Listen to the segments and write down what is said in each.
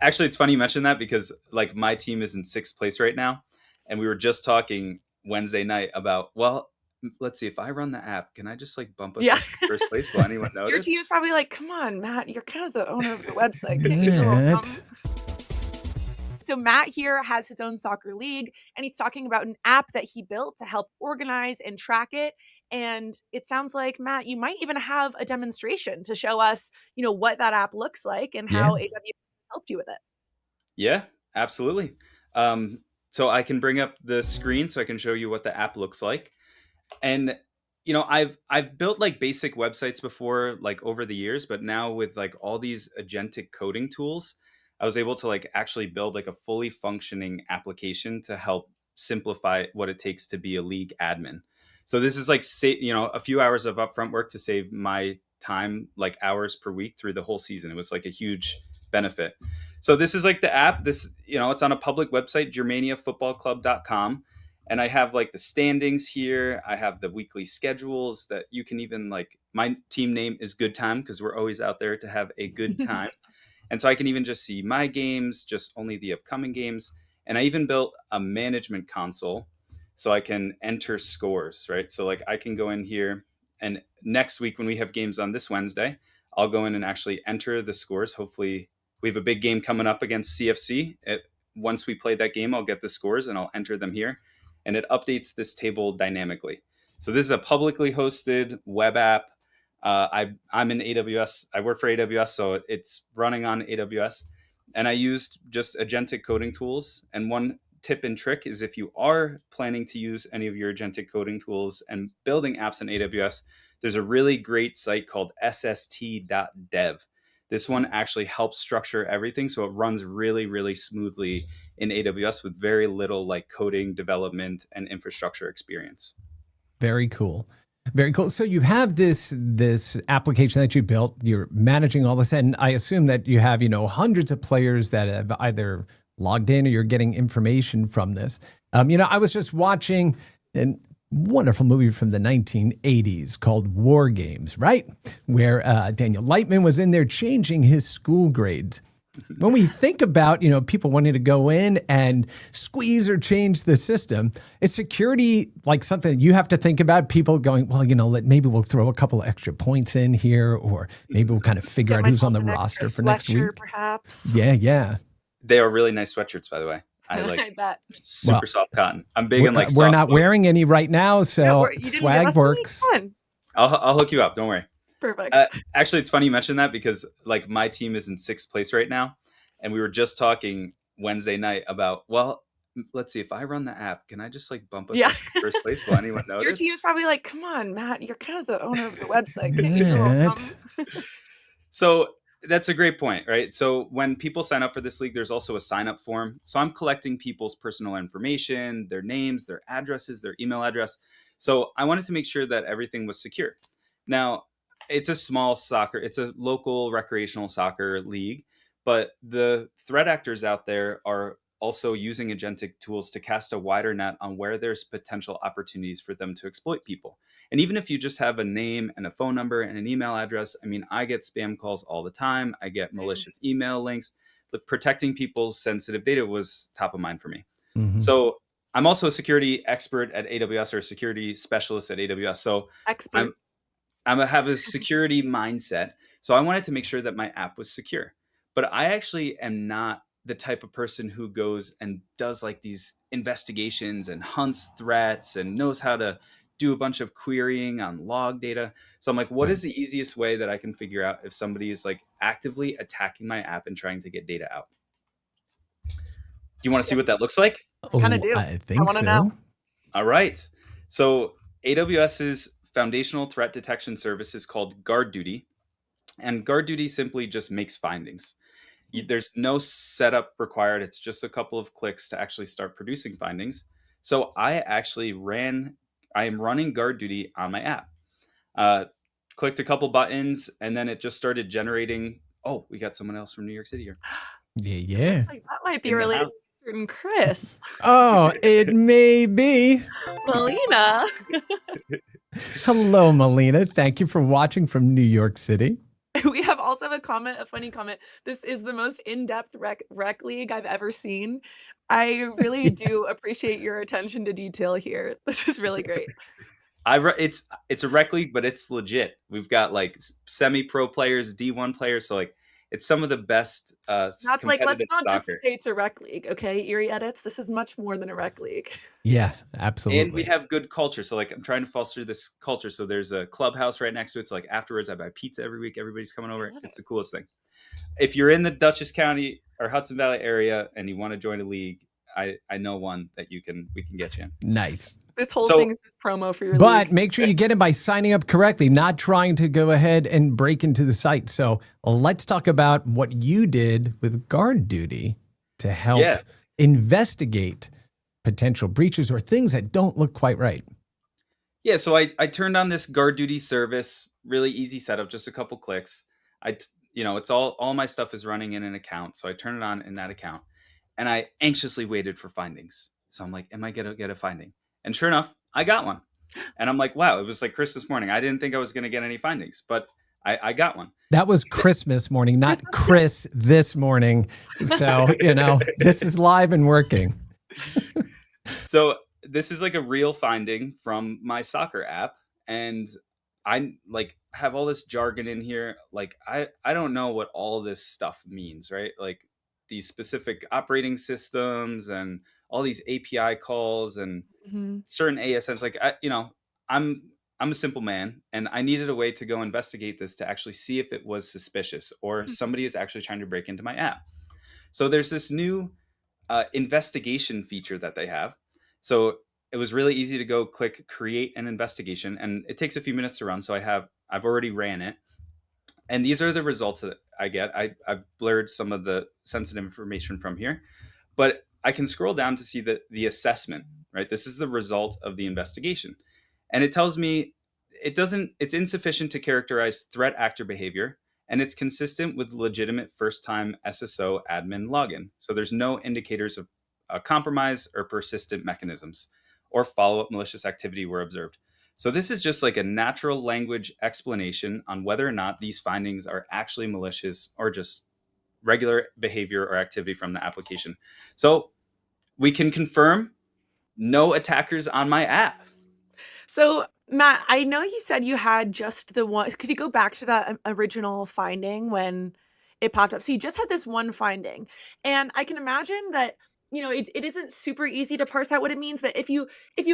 Actually, it's funny you mentioned that because like my team is in sixth place right now, and we were just talking Wednesday night about, well, let's see, if I run the app, can I just like bump us Yeah. up to first place? Will anyone Your notice? team's probably like, come on, Matt, you're kind of the owner of the website. Can't you do a little Matt. something? So Matt here has his own soccer league, and he's talking about an app that he built to help organize and track it. And it sounds like, Matt, you might even have a demonstration to show us, what that app looks like and Yeah. how AWS helped you with it. Yeah, absolutely. So I can bring up the screen so I can show you what the app looks like. And I've built like basic websites before, like over the years, but now with like all these agentic coding tools, I was able to like actually build like a fully functioning application to help simplify what it takes to be a league admin. So this is like a few hours of upfront work to save my time, like hours per week through the whole season. It was like a huge benefit. So this is like the app. It's on a public website, germaniafootballclub.com. And I have like the standings here. I have the weekly schedules that you can even like, my team name is Good Time because we're always out there to have a good time. And so I can even just see my games, just only the upcoming games. And I even built a management console so I can enter scores, right? So like I can go in here, and next week when we have games on this Wednesday, I'll go in and actually enter the scores. Hopefully we have a big game coming up against CFC. Once we play that game, I'll get the scores and I'll enter them here. And it updates this table dynamically. So this is a publicly hosted web app. I'm in AWS. I work for AWS, so it's running on AWS. And I used just agentic coding tools. And one tip and trick is if you are planning to use any of your agentic coding tools and building apps in AWS, there's a really great site called sst.dev. This one actually helps structure everything so it runs really, really smoothly in AWS with very little like coding, development, and infrastructure experience. Very cool. Very cool. So you have this application that you built. You're managing all this, and I assume that you have hundreds of players that have either logged in or you're getting information from this. I was just watching a wonderful movie from the 1980s called War Games, right? Where Daniel Lightman was in there changing his school grades. When we think about, people wanting to go in and squeeze or change the system, is security like something you have to think about? People going, well, maybe we'll throw a couple of extra points in here, or maybe we'll kind of figure out who's on the roster for next week. Perhaps. Yeah. They are really nice sweatshirts, by the way. I bet. Super soft cotton. I'm big on like we're soft not clothes. wearing any right now, so swag works. I'll hook you up. Don't worry. Perfect. Actually, it's funny you mentioned that because like my team is in sixth place right now. And we were just talking Wednesday night about, well, let's see, if I run the app, can I just like bump us up to first place? Will anyone notice? Your team's probably like, come on, Matt, you're kind of the owner of the website. Can't you do a little something? So that's a great point, right? So when people sign up for this league, there's also a sign up form. So I'm collecting people's personal information, their names, their addresses, their email address. So I wanted to make sure that everything was secure. Now, it's a local recreational soccer league, but the threat actors out there are also using agentic tools to cast a wider net on where there's potential opportunities for them to exploit people. And even if you just have a name and a phone number and an email address, I mean, I get spam calls all the time. I get malicious email links. But protecting people's sensitive data was top of mind for me. Mm-hmm. So I'm also a security expert at AWS, or a security specialist at AWS. So expert. I have a security mindset. So I wanted to make sure that my app was secure. But I actually am not the type of person who goes and does like these investigations and hunts threats and knows how to do a bunch of querying on log data. So I'm like, what is the easiest way that I can figure out if somebody is like actively attacking my app and trying to get data out? Do you want to see what that looks like? Kind of do. I think I want to know. All right. So AWS's foundational threat detection service is called GuardDuty. And GuardDuty simply just makes findings. There's no setup required. It's just a couple of clicks to actually start producing findings. So I am running GuardDuty on my app. Clicked a couple buttons, and then it just started generating. Oh, we got someone else from New York City here. Yeah. Looks like that might be related to certain Chris. Oh, it may be. Melina. Hello, Melina. Thank you for watching from New York City. We have also have a funny comment. This is the most in-depth rec league I've ever seen. I really do appreciate your attention to detail here. This is really great. It's a rec league, but it's legit. We've got like semi-pro players, D1 players, so like it's some of the best That's like, let's competitive not just soccer. say it's a rec league, okay? Erie Edits, this is much more than a rec league. Yeah, And we absolutely. have good culture. So like I'm trying to foster this culture. So there's a clubhouse right next to it. So like afterwards I buy pizza every week. Everybody's coming I over. love It's it. the coolest thing. If you're in the Dutchess County or Hudson Valley area and you want to join a league, I know one that we can get you in. Nice. This whole thing So is just promo for your But league. make sure you get in by signing up correctly, not trying to go ahead and break into the site. So let's talk about what you did with GuardDuty to help yeah, investigate potential breaches or things that don't look quite right. yeah. So I turned on this GuardDuty service. Really easy setup, just a couple clicks. It's all my stuff is running in an account. So I turn it on in that account, and I anxiously waited for findings. So I'm like, am I gonna get a finding? And sure enough, I got one. And I'm like, wow, it was like Christmas morning. I didn't think I was gonna get any findings, but I got one. That was Christmas morning, not Christmas Day. Chris this morning. So, this is live and working. So this is like a real finding from my soccer app, and I like have all this jargon in here. Like I don't know what all this stuff means, right? Like these specific operating systems and all these API calls and Mhm. certain ASNs. Like I'm I'm a simple man, and I needed a way to go investigate this to actually see if it was suspicious or somebody is actually trying to break into my app. So there's this new investigation feature that they have. So it was really easy to go click create an investigation, and it takes a few minutes to run. So I've already ran it, and these are the results that I get. I've blurred some of the sensitive information from here, but I can scroll down to see the assessment. Right, this is the result of the investigation, and it tells me it's insufficient to characterize threat actor behavior, and it's consistent with legitimate first time SSO admin login. So there's no indicators of compromise or persistent mechanisms or follow up malicious activity were observed. So this is just like a natural language explanation on whether or not these findings are actually malicious or just regular behavior or activity from the application. So we can confirm no attackers on my app. So, Matt, I know you said you had just the one. Could you go back to that original finding when it popped up? So you just had this one finding, and I can imagine that it isn't super easy to parse out what it means. But if you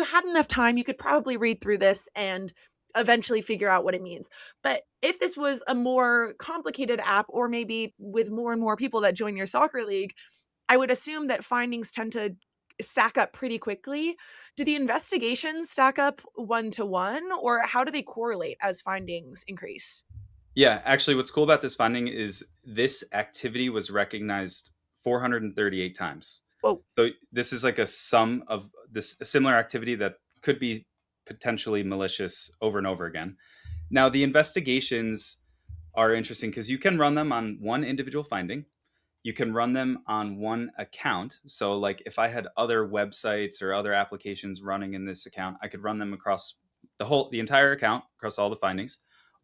had enough time, you could probably read through this and eventually figure out what it means. But if this was a more complicated app, or maybe with more and more people that join your soccer league, I would assume that findings tend to stack up pretty quickly. Do the investigations stack up one to one, or how do they correlate as findings increase? Yeah, actually, what's cool about this finding is this activity was recognized 438 times. Whoa. So this is like a sum of this a similar activity that could be potentially malicious over and over again. Now, the investigations are interesting because you can run them on one individual finding. You can run them on one account. So, like if I had other websites or other applications running in this account, I could run them across the entire account, across all the findings.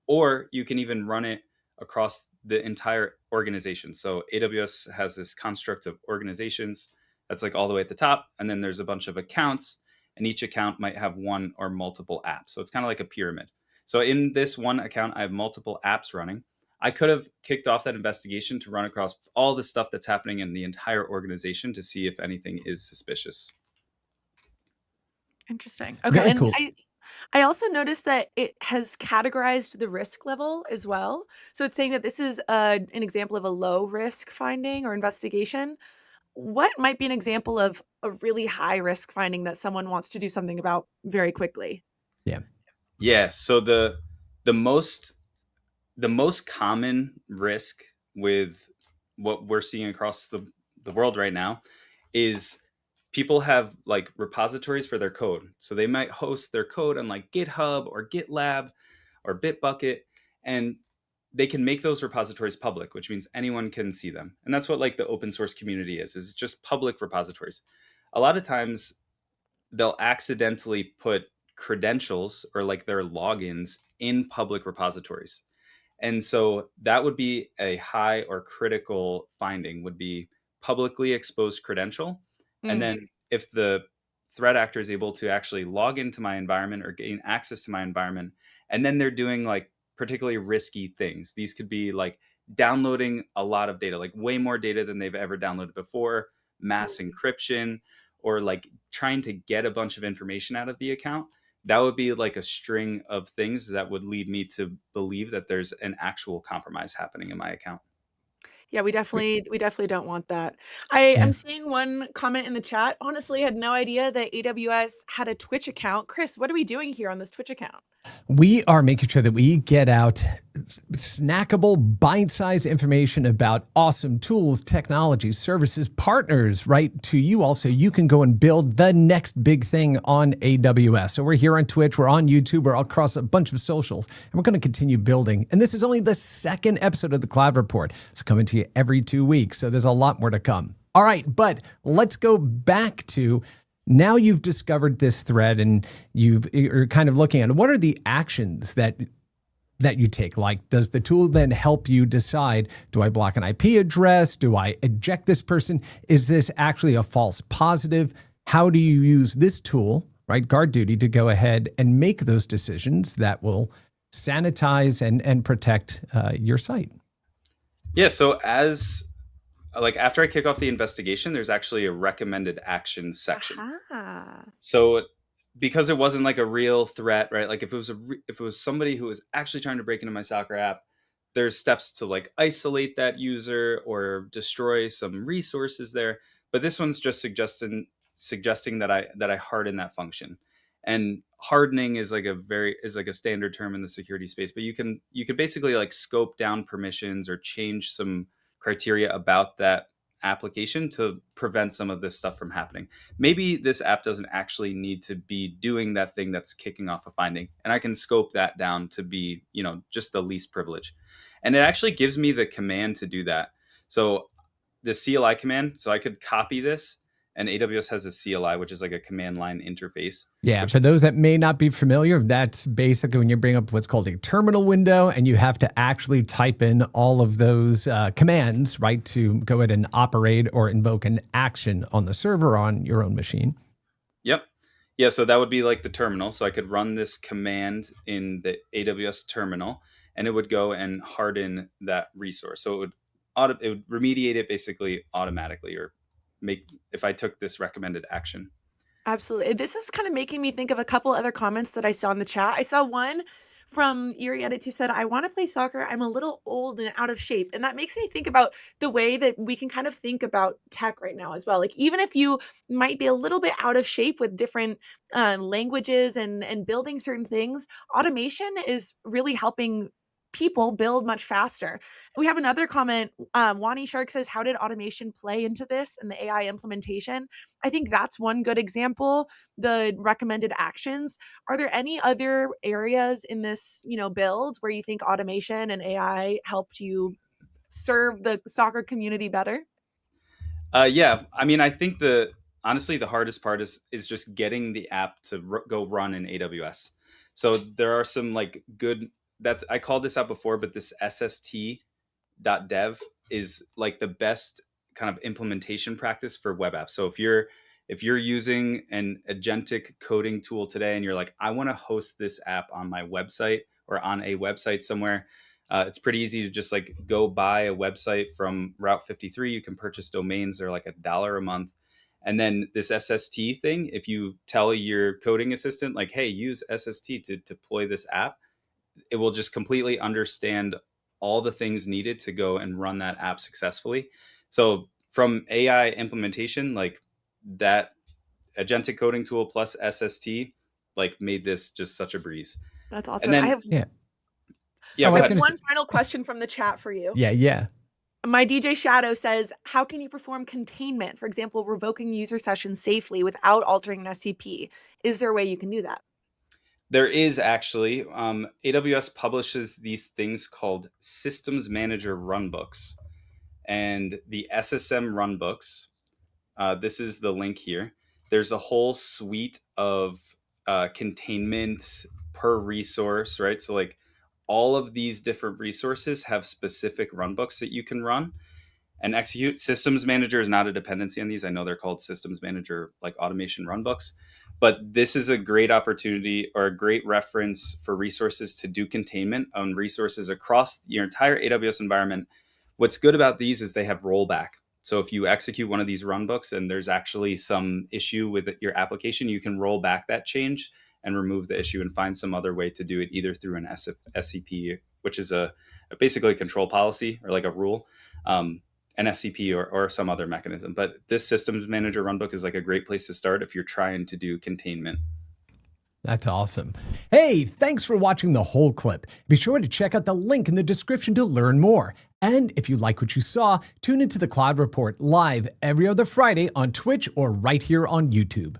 Or you can even run it across the entire organization. So AWS has this construct of organizations that's like all the way at the top, and then there's a bunch of accounts, and each account might have one or multiple apps. So it's kind of like a pyramid. So in this one account, I have multiple apps running. I could have kicked off that investigation to run across all the stuff that's happening in the entire organization to see if anything is suspicious. Interesting. Okay. Very And cool. I also noticed that it has categorized the risk level as well. So it's saying that this is an example of a low risk finding or investigation. What might be an example of a really high risk finding that someone wants to do something about very quickly? Yeah. Yeah. So the most the most common risk with what we're seeing across the world right now is people have like repositories for their code. So they might host their code on like GitHub or GitLab or Bitbucket, and they can make those repositories public, which means anyone can see them. And that's what like the open source community is just public repositories. A lot of times they'll accidentally put credentials or like their logins in public repositories. And so that would be a high or critical finding, would be publicly exposed credential. And Mm. then if the threat actor is able to actually log into my environment or gain access to my environment, and then they're doing like particularly risky things. These could be like downloading a lot of data, like way more data than they've ever downloaded before, mass encryption, or like trying to get a bunch of information out of the account. That would be like a string of things that would lead me to believe that there's an actual compromise happening in my account. Yeah, we definitely don't want that. Yeah. I'm seeing one comment in the chat. Honestly, had no idea that AWS had a Twitch account. Chris, what are we doing here on this Twitch account? We are making sure that we get out snackable, bite-sized information about awesome tools, technologies, services, partners, right, to you all, so you can go and build the next big thing on AWS. So we're here on Twitch, we're on YouTube, we're across a bunch of socials, and we're going to continue building. And this is only the second episode of the Cloud Report. It's coming to you every 2 weeks, so there's a lot more to come. All right, but let's go back to now you've discovered this thread and you're kind of looking at it. What are the actions that you take? Like, does the tool then help you decide, do I block an IP address? Do I eject this person? Is this actually a false positive? How do you use this tool, right, GuardDuty, to go ahead and make those decisions that will sanitize and protect your site? Yeah, so as like after I kick off the investigation, there's actually a recommended action section. Aha. So because it wasn't like a real threat, right? Like if it was if it was somebody who was actually trying to break into my soccer app, there's steps to like isolate that user or destroy some resources there. But this one's just suggesting that I harden that function. And hardening is like a standard term in the security space, but you can basically like scope down permissions or change some criteria about that application to prevent some of this stuff from happening. Maybe this app doesn't actually need to be doing that thing that's kicking off a finding, and I can scope that down to be, just the least privilege. And it actually gives me the command to do that. So the CLI command, so I could copy this, and AWS has a CLI, which is like a command line interface. Yeah, Which for those that may not be familiar, that's basically when you bring up what's called a terminal window and you have to actually type in all of those commands, right, to go ahead and operate or invoke an action on the server on your own machine. Yep. Yeah, so that would be like the terminal. So I could run this command in the AWS terminal, and it would go and harden that resource. So it would remediate it basically automatically, or make if I took this recommended action. Absolutely. This is kind of making me think of a couple other comments that I saw in the chat. I saw one from Erie Edits who said, I want to play soccer. I'm a little old and out of shape. And that makes me think about the way that we can kind of think about tech right now as well. Like, even if you might be a little bit out of shape with different languages and building certain things, automation is really helping people build much faster. We have another comment. Wani Shark says, how did automation play into this and the AI implementation? I think that's one good example. The recommended actions. Are there any other areas in this, build where you think automation and AI helped you serve the soccer community better? Yeah, I mean, I think honestly the hardest part is just getting the app to go run in AWS. So there are some like good that's I called this out before, but this SST.dev is like the best kind of implementation practice for web apps. So if you're using an agentic coding tool today and you're like, I want to host this app on my website or on a website somewhere, it's pretty easy to just like go buy a website from Route 53. You can purchase domains; they're like $1 a month. And then this SST thing, if you tell your coding assistant like, "Hey, use SST to deploy this app," it will just completely understand all the things needed to go and run that app successfully. So from AI implementation, like that agentic coding tool plus SST, like made this just such a breeze. That's And awesome. I then have Yeah. yeah, Oh, I go was I have going ahead. to say, one final question from the chat for you. yeah. My DJ Shadow says, how can you perform containment? For example, revoking user sessions safely without altering an SCP. Is there a way you can do that? There is actually AWS publishes these things called Systems Manager runbooks, and the SSM runbooks. This is the link here. There's a whole suite of containment per resource, right? So like all of these different resources have specific runbooks that you can run and execute. Systems Manager is not a dependency on these. I know they're called Systems Manager, like automation runbooks, but this is a great opportunity or a great reference for resources to do containment on resources across your entire AWS environment. What's good about these is they have rollback. So if you execute one of these runbooks and there's actually some issue with your application, you can roll back that change and remove the issue and find some other way to do it, either through an SCP, which is basically a control policy or like a rule, an SCP or some other mechanism. But this Systems Manager runbook is like a great place to start if you're trying to do containment. That's awesome. Hey, thanks for watching the whole clip. Be sure to check out the link in the description to learn more. And if you like what you saw, tune into the Cloud Report live every other Friday on Twitch or right here on YouTube.